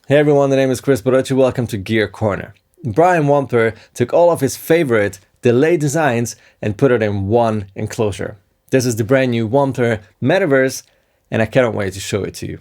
Hey everyone, the name is Kris Barocsi. Welcome to Gear Corner. Brian Wampler took all of his favorite Dely designs and put it in one enclosure. This is the brand new Wampler Metaverse, and I cannot wait to show it to you.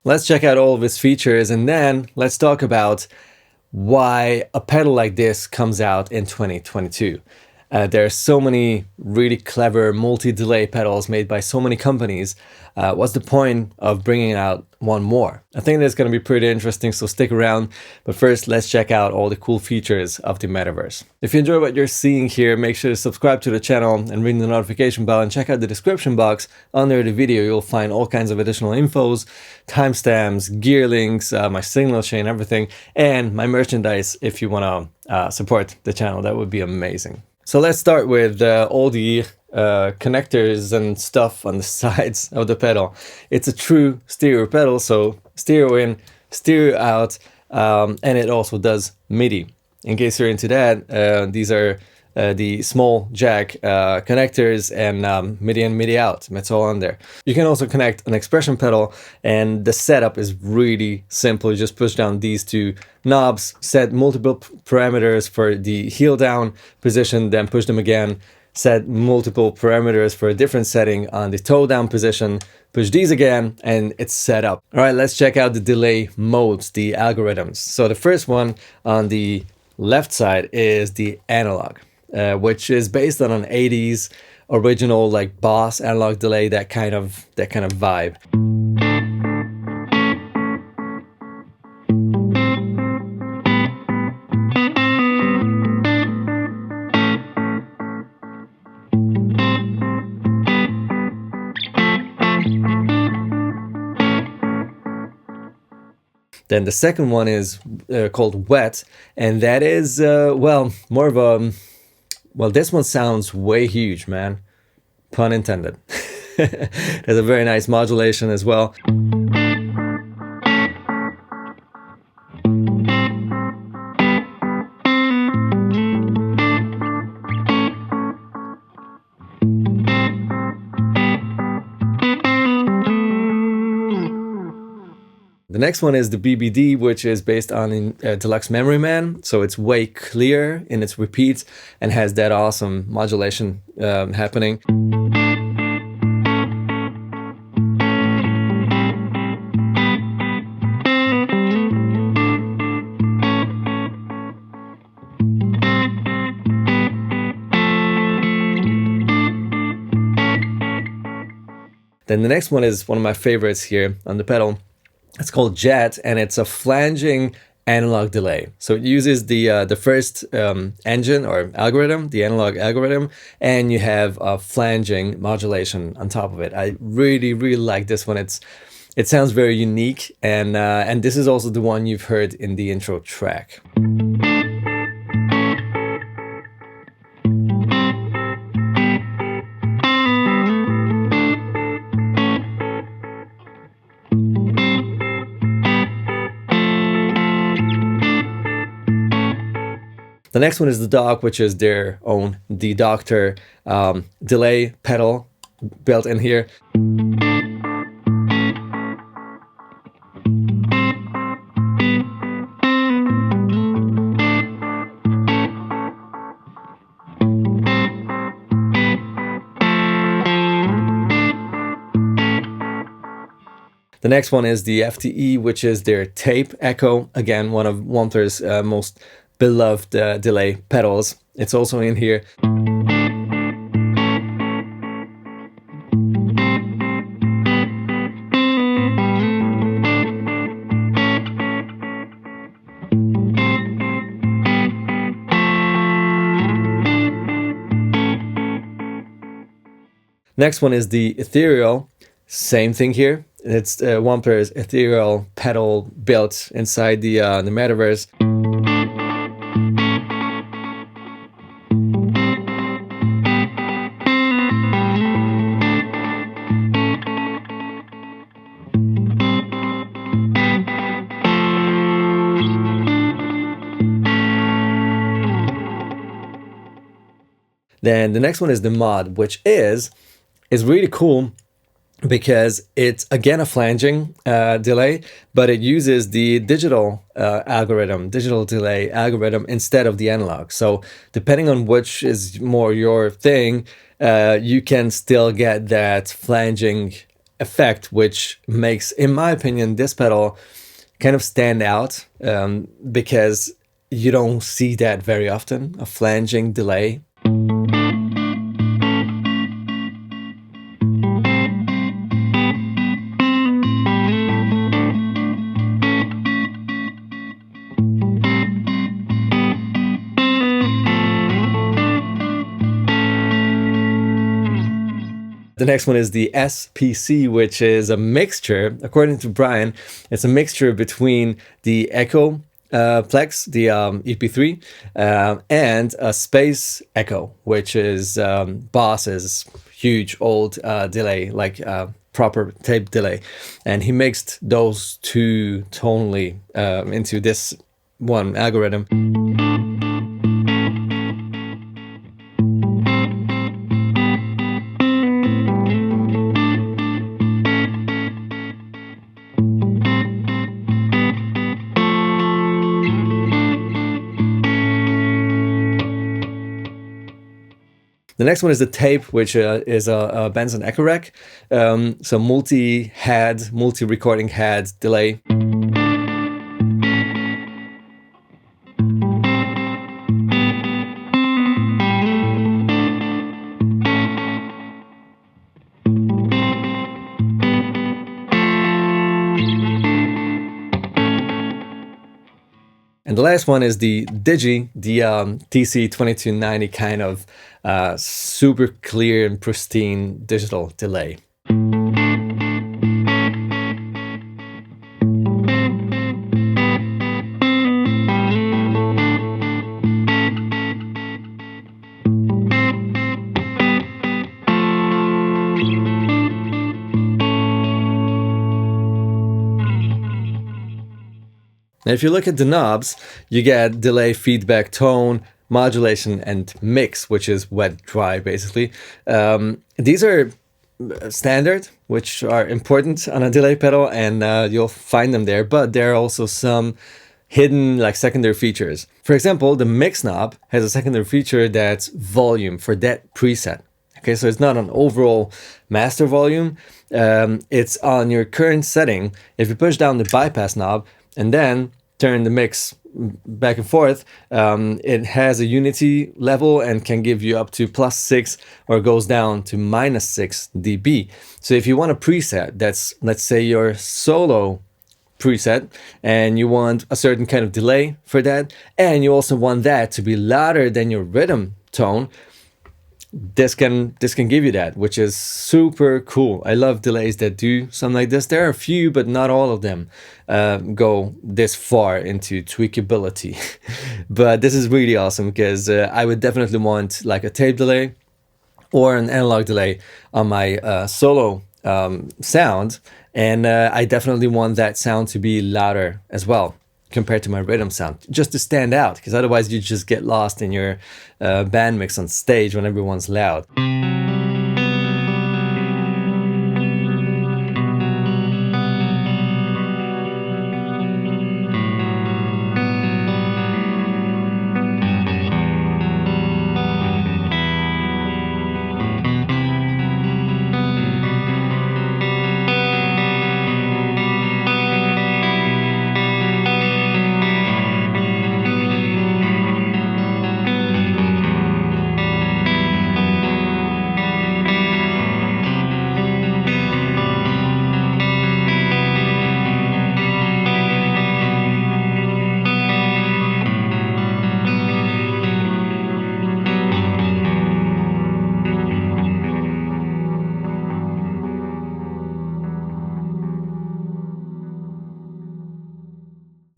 Let's check out all of its features, and then let's talk about why a pedal like this comes out in 2022. There are so many really clever multi-delay pedals made by so many companies. What's the point of bringing out one more? I think that's going to be pretty interesting, so stick around. But first, let's check out all the cool features of the Metaverse. If you enjoy what you're seeing here, make sure to subscribe to the channel and ring the notification bell, and check out the description box under the video. You'll find all kinds of additional infos, timestamps, gear links, my signal chain, everything, and my merchandise if you want to support the channel. That would be amazing. So let's start with all the connectors and stuff on the sides of the pedal. It's a true stereo pedal, so stereo in, stereo out, and it also does Midi. In case you're into that, these are the small jack connectors and Midi in, Midi out. That's all on there. You can also connect an expression pedal, and the setup is really simple. You just push down these two knobs, set multiple parameters for the heel down position, then push them again, set multiple parameters for a different setting on the toe down position, push these again, and it's set up. All right, let's check out the delay modes, the algorithms. So the first one on the left side is the analog, which is based on an 80s original like Boss analog delay, that kind of vibe. Then the second one is called Wet, and that is, well, more of a, well, this one sounds way huge, man. Pun intended. There's a very nice modulation as well. The next one is the BBD, which is based on Deluxe Memory Man, so it's way clearer in its repeats and has that awesome modulation happening. Then the next one is one of my favorites here on the pedal. It's called Jet, and it's a flanging analog delay. So it uses the first engine or algorithm, the analog algorithm, and you have a flanging modulation on top of it. I really like this one. It sounds very unique, and this is also the one you've heard in the intro track. The next one is the Dog, which is their own The Doctor delay pedal built in here. The next one is the FTE, which is their tape echo. Again, one of Wampler's most beloved delay pedals. It's also in here. Next one is the ethereal. Same thing here. It's Wampler's ethereal pedal built inside the Metaverse. Then the next one is the mod, which is really cool because it's again a flanging delay, but it uses the digital delay algorithm instead of the analog. So depending on which is more your thing, you can still get that flanging effect, which makes, in my opinion, this pedal kind of stand out because you don't see that very often, a flanging delay. The next one is the SPC, which is a mixture, according to Brian, it's a mixture between the Echo Plex, the EP3, and a Space Echo, which is Boss's huge old delay, like proper tape delay. And he mixed those two tonally into this one algorithm. The next one is the tape, which is a Benson Echorec, so multi-recording head delay. And the last one is the DIGI, the TC2290 kind of super clear and pristine digital delay. Now, if you look at the knobs, you get delay, feedback, tone, modulation, and mix, which is wet, dry, basically. These are standard, which are important on a delay pedal, and you'll find them there, but there are also some hidden like secondary features. For example, the mix knob has a secondary feature that's volume for that preset. Okay, so it's not an overall master volume. It's on your current setting. If you push down the bypass knob and then turn the mix back and forth, it has a unity level and can give you up to +6 or goes down to -6 dB. So if you want a preset that's, let's say, your solo preset, and you want a certain kind of delay for that, and you also want that to be louder than your rhythm tone, this can give you that, which is super cool. I love delays that do something like this. There are a few, but not all of them go this far into tweakability. But this is really awesome because I would definitely want like a tape delay or an analog delay on my solo sound, and I definitely want that sound to be louder as well compared to my rhythm sound, just to stand out, because otherwise you just get lost in your band mix on stage when everyone's loud.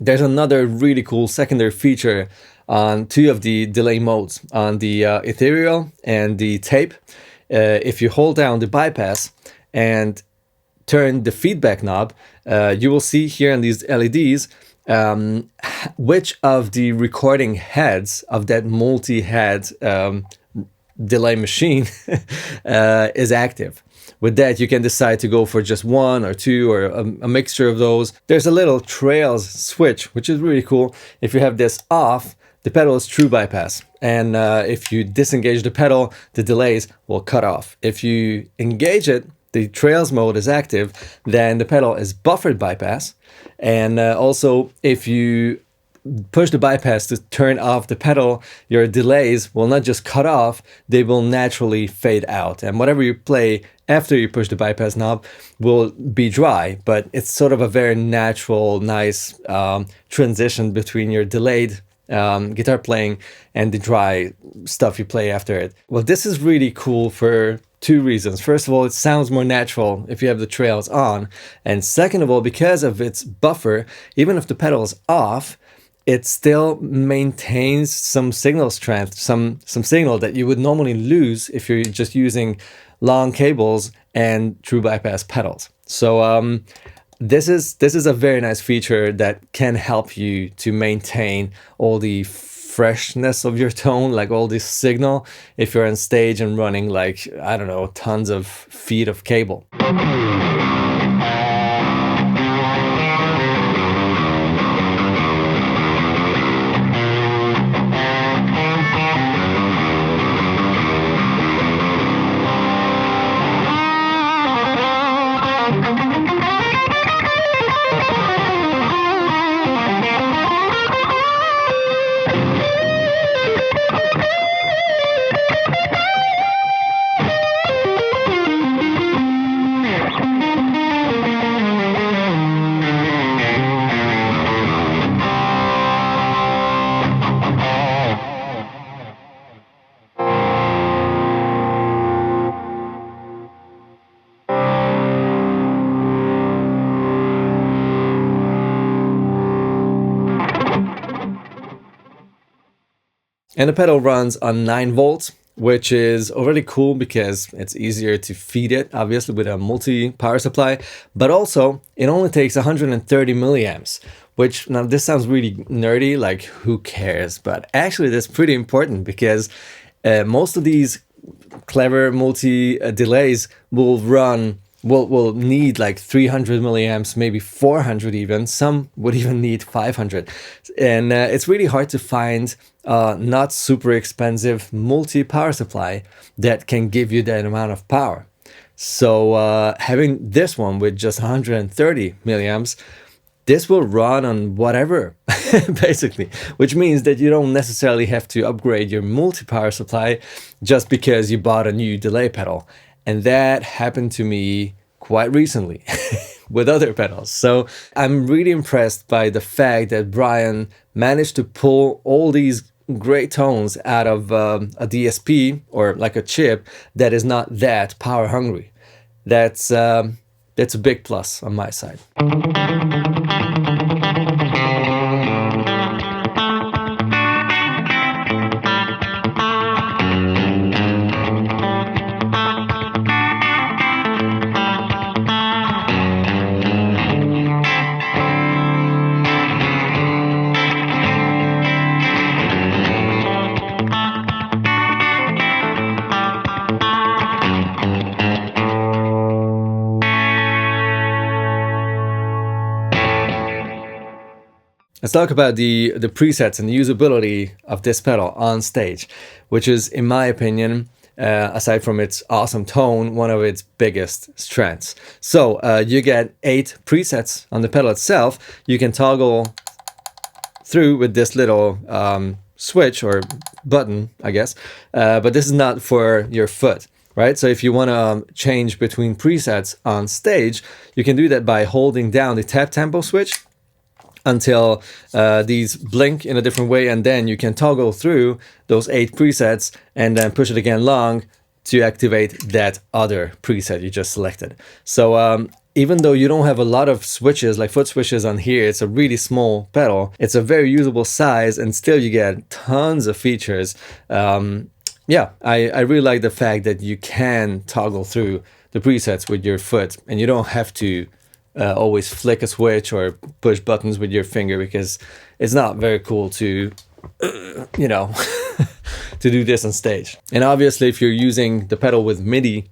There's another really cool secondary feature on two of the delay modes, on the ethereal and the tape. If you hold down the bypass and turn the feedback knob, you will see here in these LEDs which of the recording heads of that multi-head delay machine is active. With that, you can decide to go for just one or two or a mixture of those. There's a little trails switch, which is really cool. If you have this off, the pedal is true bypass. And if you disengage the pedal, the delays will cut off. If you engage it, the trails mode is active, then the pedal is buffered bypass. And also, if you push the bypass to turn off the pedal, your delays will not just cut off, they will naturally fade out. And whatever you play after you push the bypass knob will be dry, but it's sort of a very natural, nice transition between your delayed guitar playing and the dry stuff you play after it. Well, this is really cool for two reasons. First of all, it sounds more natural if you have the trails on. And second of all, because of its buffer, even if the pedal is off, it still maintains some signal strength, some signal that you would normally lose if you're just using long cables and true bypass pedals. So this is a very nice feature that can help you to maintain all the freshness of your tone, like all this signal, if you're on stage and running like, I don't know, tons of feet of cable. And the pedal runs on 9 volts, which is already cool because it's easier to feed it, obviously, with a multi-power supply. But also, it only takes 130 milliamps, which, now this sounds really nerdy, like who cares? But actually, that's pretty important because most of these clever multi-delays will need like 300 milliamps, maybe 400 even. Some would even need 500. And it's really hard to find not super expensive multi-power supply that can give you that amount of power. So having this one with just 130 milliamps, this will run on whatever, basically, which means that you don't necessarily have to upgrade your multi-power supply just because you bought a new delay pedal. And that happened to me quite recently with other pedals. So I'm really impressed by the fact that Brian managed to pull all these great tones out of a DSP or like a chip that is not that power hungry. That's a big plus on my side. Let's talk about the presets and the usability of this pedal on stage, which is, in my opinion, aside from its awesome tone, one of its biggest strengths. So you get 8 presets on the pedal itself. You can toggle through with this little switch or button, I guess, but this is not for your foot. Right, so if you want to change between presets on stage, you can do that by holding down the tap tempo switch until these blink in a different way, and then you can toggle through those 8 presets and then push it again long to activate that other preset you just selected. So even though you don't have a lot of switches, like foot switches on here, it's a really small pedal. It's a very usable size, and still you get tons of features. Yeah, I really like the fact that you can toggle through the presets with your foot, and you don't have to always flick a switch or push buttons with your finger, because it's not very cool to, you know, to do this on stage. And obviously, if you're using the pedal with Midi,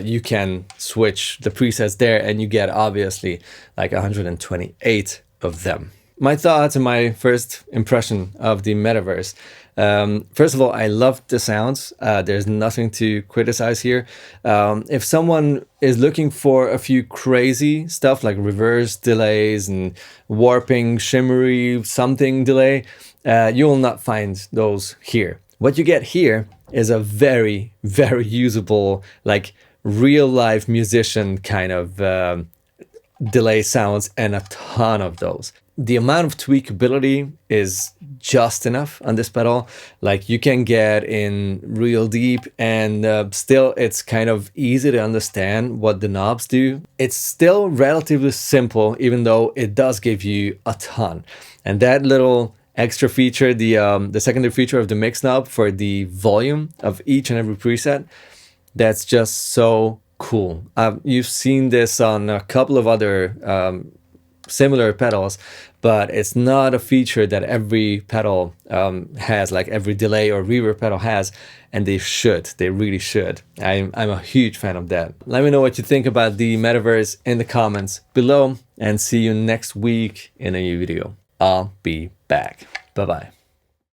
you can switch the presets there, and you get obviously like 128 of them. My thoughts and my first impression of the Metaverse. First of all, I love the sounds. There's nothing to criticize here. If someone is looking for a few crazy stuff like reverse delays and warping, shimmery something delay, you will not find those here. What you get here is a very, very usable, like real life musician kind of delay sounds, and a ton of those. The amount of tweakability is just enough on this pedal. Like, you can get in real deep, and still it's kind of easy to understand what the knobs do. It's still relatively simple, even though it does give you a ton. And that little extra feature, the secondary feature of the mix knob for the volume of each and every preset, that's just so cool. You've seen this on a couple of other similar pedals, but it's not a feature that every pedal has, like every delay or reverb pedal has, and they really should. I'm a huge fan of that. Let me know what you think about the Metaverse in the comments below, and see you next week in a new video. I'll be back. Bye-bye.